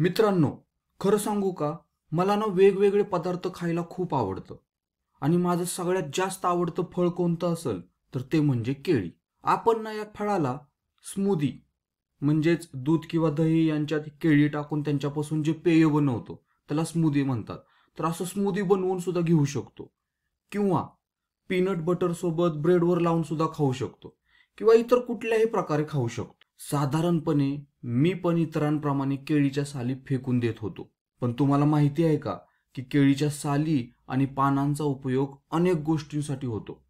मित्रांनो, खरं सांगू का? मला ना वेगवेगळे पदार्थ खायला खूप आवडतं. आणि माझं सगळ्यात जास्त आवडतं फळ कोणतं असेल तर ते म्हणजे केळी. आपण ना या फळाला स्मूदी म्हणजेच दूध किंवा दही यांच्यात केळी टाकून त्यांच्यापासून जे पेय बनवतो त्याला स्मूदी म्हणतात. तर असं स्मूदी बनवून सुद्धा घेऊ शकतो. किंवा पीनट बटर सोबत ब्रेडवर लावून सुद्धा खाऊ शकतो. किंवा इतर कुठल्याही प्रकारे खाऊ शकतो. साधारणपणे मी पण इतरांप्रमाणे केळीच्या साली फेकून देत होतो. पण तुम्हाला माहिती आहे का की केळीच्या साली आणि पानांचा उपयोग अनेक गोष्टींसाठी होतो.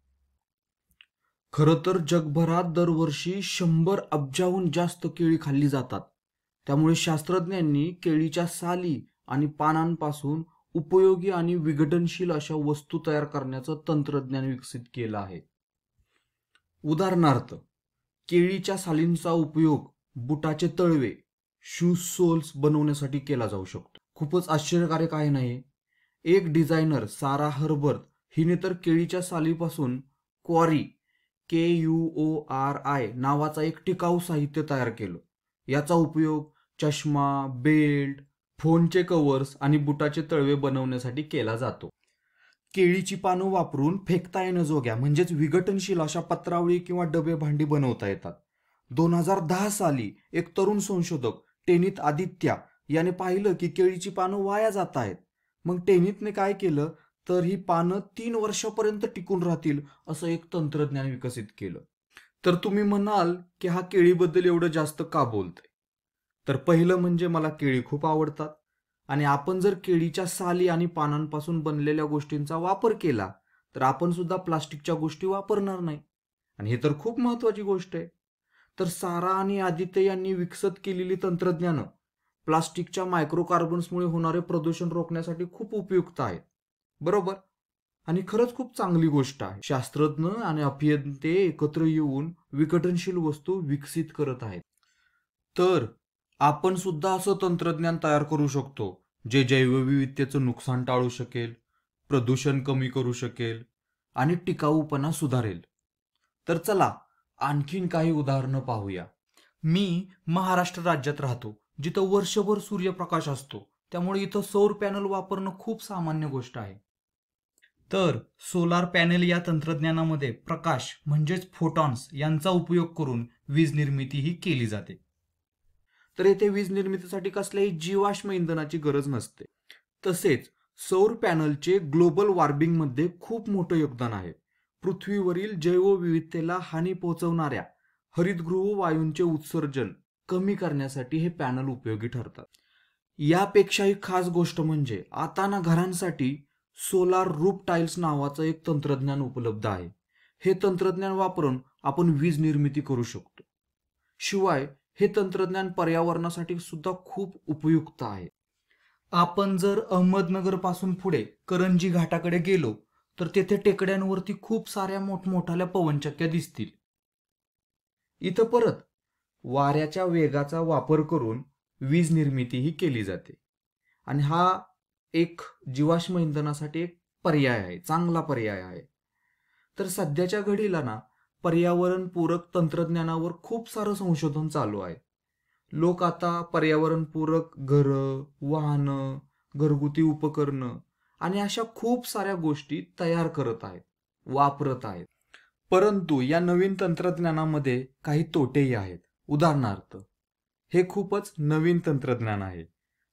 खरं तर जगभरात दरवर्षी 100 अब्जाहून जास्त केळी खाल्ली जातात. त्यामुळे शास्त्रज्ञांनी केळीच्या साली आणि पानांपासून उपयोगी आणि विघटनशील अशा वस्तू तयार करण्याचं तंत्रज्ञान विकसित केलं आहे. उदाहरणार्थ, केळीच्या सालींचा उपयोग बुटाचे तळवे, शूज सोल्स बनवण्यासाठी केला जाऊ शकतो. खूपच आश्चर्यकारक आहे नाही? एक डिझायनर सारा हर्बर्ट हिने तर केळीच्या सालीपासून क्वारी KUORI नावाचा एक टिकाऊ साहित्य तयार केलं. याचा उपयोग चष्मा, बेल्ट, फोनचे कव्हर्स आणि बुटाचे तळवे बनवण्यासाठी केला जातो. केळीची पानं वापरून फेकता येण्याजोग्या म्हणजेच विघटनशील अशा पत्रावळी किंवा डबे भांडी बनवता येतात. 2010 साली एक तरुण संशोधक टेनित आदित्य याने पाहिलं की केळीची पानं वाया जात आहेत. मग टेनितने काय केलं तर ही पानं 3 वर्षापर्यंत टिकून राहतील असं एक तंत्रज्ञान विकसित केलं. तर तुम्ही म्हणाल की हा केळीबद्दल एवढं जास्त का बोलतोय? तर पहिलं म्हणजे मला केळी खूप आवडतात. आणि आपण जर केळीच्या साली आणि पानांपासून बनलेल्या गोष्टींचा वापर केला तर आपण सुद्धा प्लास्टिकच्या गोष्टी वापरणार नाही. आणि हे तर खूप महत्वाची गोष्ट आहे. तर सारा आणि आदित्य यांनी विकसित केलेली तंत्रज्ञानं प्लास्टिकच्या मायक्रोकार्बन्समुळे होणारे प्रदूषण रोखण्यासाठी खूप उपयुक्त आहेत. बरोबर? आणि खरंच खूप चांगली गोष्ट आहे. शास्त्रज्ञ आणि अभियंते एकत्र येऊन विघटनशील वस्तू विकसित करत आहेत. तर आपण सुद्धा असं तंत्रज्ञान तयार करू शकतो जे जैवविविधतेचं नुकसान टाळू शकेल, प्रदूषण कमी करू शकेल आणि टिकाऊपणा सुधारेल. तर चला आणखीन काही उदाहरणं पाहूया. मी महाराष्ट्र राज्यात राहतो, जिथं वर्षभर सूर्यप्रकाश असतो. त्यामुळे इथं सौर पॅनल वापरणं खूप सामान्य गोष्ट आहे. तर सोलार पॅनेल या तंत्रज्ञानामध्ये प्रकाश म्हणजेच फोटॉन्स यांचा उपयोग करून वीज निर्मितीही केली जाते. तर येथे वीज निर्मितीसाठी कसल्याही जीवाश्म इंधनाची गरज नसते. तसेच सौर पॅनलचे ग्लोबल वॉर्मिंगमध्ये खूप मोठं योगदान आहे. पृथ्वीवरील जैवविविधतेला हानी पोहोचवणाऱ्या हरितगृह वायूंचे उत्सर्जन कमी करण्यासाठी हे पॅनल उपयोगी ठरतात. यापेक्षाही खास गोष्ट म्हणजे आता ना घरांसाठी सोलार रूफ टाइल्स नावाचं एक तंत्रज्ञान उपलब्ध आहे. हे तंत्रज्ञान वापरून आपण वीज निर्मिती करू शकतो. शिवाय हे तंत्रज्ञान पर्यावरणासाठी सुद्धा खूप उपयुक्त आहे. आपण जर अहमदनगर पासून पुढे करंजी घाटाकडे गेलो तर तेथे टेकड्यांवरती खूप साऱ्या मोठमोठ्या पवनचक्क्या दिसतील. इथं परत वाऱ्याच्या वेगाचा वापर करून वीज निर्मितीही केली जाते. आणि हा एक जीवाश्म इंधनासाठी एक पर्याय आहे, चांगला पर्याय आहे. तर सध्याच्या घडीला ना पर्यावरणपूरक तंत्रज्ञानावर खूप सारं संशोधन चालू आहे. लोक आता पर्यावरणपूरक घरं, वाहनं, घरगुती उपकरणं आणि अशा खूप साऱ्या गोष्टी तयार करत आहेत, वापरत आहेत. परंतु या नवीन तंत्रज्ञानामध्ये काही तोटेही आहेत. उदाहरणार्थ, हे खूपच नवीन तंत्रज्ञान आहे.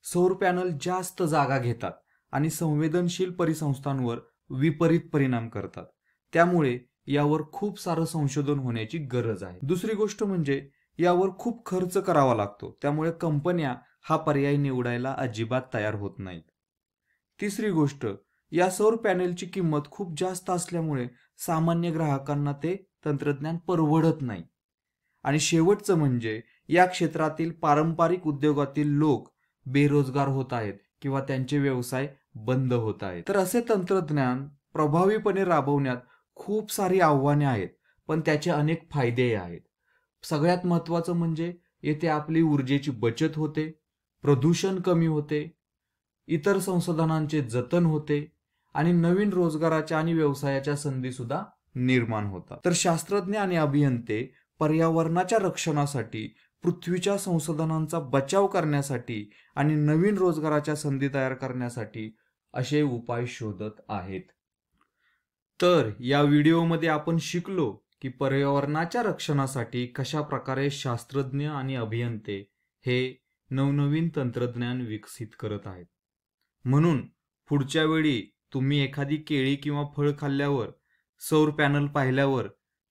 सौर पॅनल जास्त जागा घेतात आणि संवेदनशील परिसंस्थांवर विपरीत परिणाम करतात. त्यामुळे यावर खूप सारं संशोधन होण्याची गरज आहे. दुसरी गोष्ट म्हणजे यावर खूप खर्च करावा लागतो. त्यामुळे कंपन्या हा पर्याय निवडायला अजिबात तयार होत नाहीत. तिसरी गोष्ट, या सौर पॅनेलची किंमत खूप जास्त असल्यामुळे सामान्य ग्राहकांना ते तंत्रज्ञान परवडत नाही. आणि शेवटचं म्हणजे या क्षेत्रातील पारंपरिक उद्योगातील लोक बेरोजगार होत आहेत किंवा त्यांचे व्यवसाय बंद होत आहेत. तर असे तंत्रज्ञान प्रभावीपणे राबवण्यात खूप सारी आव्हाने आहेत, पण त्याचे अनेक फायदेही आहेत. सगळ्यात महत्त्वाचं म्हणजे येथे आपली ऊर्जेची बचत होते, प्रदूषण कमी होते, इतर संसाधनांचे जतन होते आणि नवीन रोजगाराच्या आणि व्यवसायाच्या संधी सुद्धा निर्माण होतात. तर शास्त्रज्ञ आणि अभियंते पर्यावरणाच्या रक्षणासाठी पृथ्वीच्या संसाधनांचा बचाव करण्यासाठी आणि नवीन रोजगाराच्या संधी तयार करण्यासाठी असे उपाय शोधत आहेत. तर या व्हिडिओमध्ये आपण शिकलो की पर्यावरणाच्या रक्षणासाठी कशा प्रकारे शास्त्रज्ञ आणि अभियंते हे नवनवीन तंत्रज्ञान विकसित करत आहेत. म्हणून पुढच्या वेळी तुम्ही एखादी केळी किंवा फळ खाल्ल्यावर, सौर पॅनल पाहिल्यावर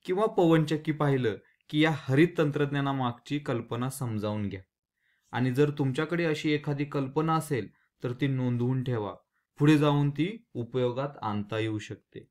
किंवा पवनचक्की पाहिलं की या हरित तंत्रज्ञानामागची कल्पना समजावून घ्या. आणि जर तुमच्याकडे अशी एखादी कल्पना असेल तर ती नोंदवून ठेवा. पुढे जाऊन ती उपयोगात आणता येऊ शकते.